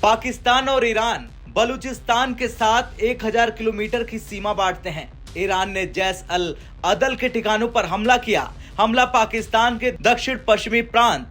पाकिस्तान और ईरान बलूचिस्तान के साथ 1000 किलोमीटर की सीमा बांटते हैं। ईरान ने जैश अल अदल के ठिकानों पर हमला किया। हमला पाकिस्तान के दक्षिण पश्चिमी प्रांत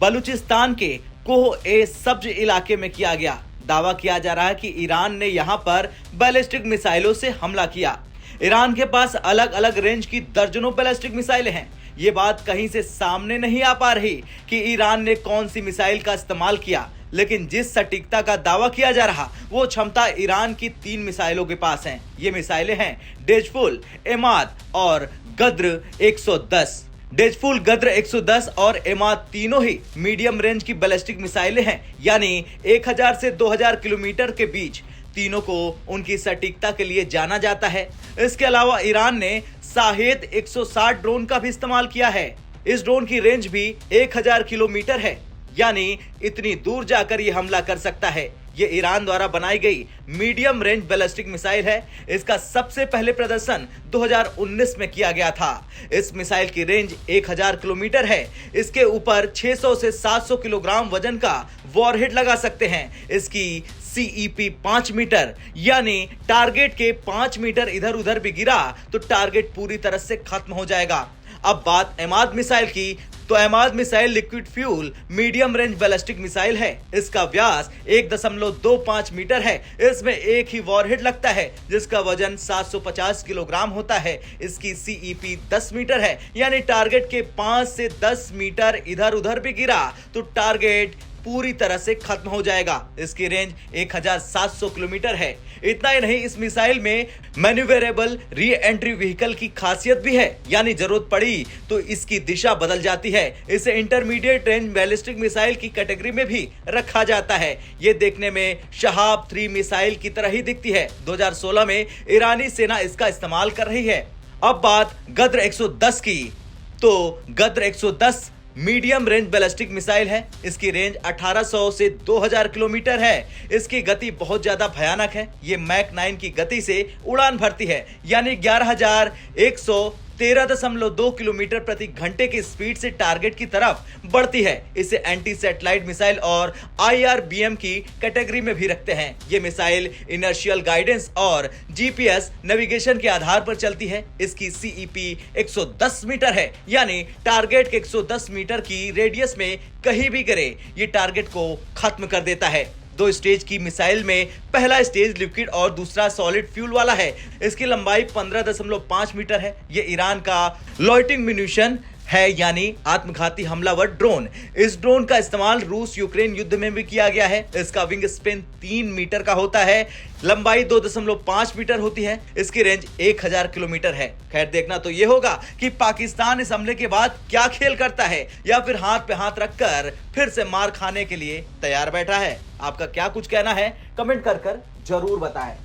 बलूचिस्तान के कोह-ए-सब्ज इलाके में किया गया। दावा किया जा रहा है कि ईरान ने यहां पर बैलिस्टिक मिसाइलों से हमला किया। ईरान के पास अलग अलग रेंज की दर्जनों बैलिस्टिक मिसाइलें हैं। ये बात कहीं से सामने नहीं आ पा रही कि ईरान ने कौन सी मिसाइल का इस्तेमाल किया, लेकिन जिस सटीकता का दावा किया जा रहा वो क्षमता ईरान की 3 मिसाइलों के पास हैं। ये मिसाइलें हैं डेजफुल, एमाद और गद्र 110। डेजफुल, गद्र 110 और एमाद तीनों ही मीडियम रेंज की बैलिस्टिक मिसाइलें हैं, यानी 1000 से 2000 किलोमीटर के बीच। तीनों को उनकी सटीकता के लिए जाना जाता है। इसके अलावा ईरान ने शाहेद 160 ड्रोन का भी इस्तेमाल किया है। इस ड्रोन की रेंज भी 1000 किलोमीटर है, यानी इतनी दूर जाकर ये हमला कर सकता है। ये ईरान द्वारा बनाई गई मीडियम रेंज बैलिस्टिक मिसाइल है। इसका सबसे पहले प्रदर्शन 2019 में किया गया था। इस मिसाइल की रेंज 1000 किलोमीटर है। इसके ऊपर 600 से 700 किलोग्राम वजन का वॉरहेड लगा सकते हैं। इसकी CEP 5 मीटर, यानी टारगेट के 5 मीटर इधर उधर भी गिरा तो टारगेट पूरी तरह से खत्म हो जाएगा। अब बात एमाद मिसाइल की, तो Amad missile liquid fuel medium range ballistic missile है। इसका व्यास 1.25 मीटर है। इसमें एक ही वॉरहेड लगता है जिसका वजन 750 किलोग्राम होता है। इसकी CEP 10 मीटर है, यानी टारगेट के 5 से 10 मीटर इधर उधर भी गिरा तो टारगेट पूरी तरह से खत्म हो जाएगा। इसकी रेंज 1700 किलोमीटर है। इतना ही नहीं, इस मिसाइल में मैन्यूवरेबल री एंट्री व्हीकल की खासियत भी है, यानी जरूरत पड़ी तो इसकी दिशा बदल जाती है। इसे इंटरमीडिएट रेंज बैलिस्टिक मिसाइल की कैटेगरी में भी रखा जाता है। ये देखने में शहाब 3 मिसाइल की तरह ही दिखती है। 2016 में ईरानी सेना इसका इस्तेमाल कर रही है। अब बात गद्र 110 की, तो गद्र 110 मीडियम रेंज बैलिस्टिक मिसाइल है। इसकी रेंज 1800 से 2000 किलोमीटर है। इसकी गति बहुत ज्यादा भयानक है। ये मैक 9 की गति से उड़ान भरती है, यानी 11113.2 किलोमीटर प्रति घंटे की स्पीड से टारगेट की तरफ बढ़ती है। इसे एंटी सैटेलाइट मिसाइल और IRBM की कैटेगरी में भी रखते हैं। ये मिसाइल इनर्शियल गाइडेंस और GPS नेविगेशन के आधार पर चलती है। इसकी CEP 110 मीटर है, यानी टारगेट के 110 मीटर की रेडियस में कहीं भी गिरे ये टारगेट को खत्म कर देता है। 2 स्टेज की मिसाइल में पहला स्टेज लिक्विड और दूसरा सॉलिड फ्यूल वाला है। इसकी लंबाई 15.5 मीटर है। ये ईरान का लॉइटिंग म्यूनिशन है, यानी आत्मघाती हमलावर ड्रोन। इस ड्रोन का इस्तेमाल रूस यूक्रेन युद्ध में भी किया गया है। इसका विंग स्पेन 3 मीटर का होता है। लंबाई 2.5 मीटर होती है। इसकी रेंज 1000 किलोमीटर है। खैर, देखना तो यह होगा कि पाकिस्तान इस हमले के बाद क्या खेल करता है, या फिर हाथ पे हाथ रखकर फिर से मार खाने के लिए तैयार बैठा है। आपका क्या कुछ कहना है कमेंट कर जरूर बताएं।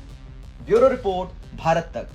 ब्यूरो रिपोर्ट, भारत तक।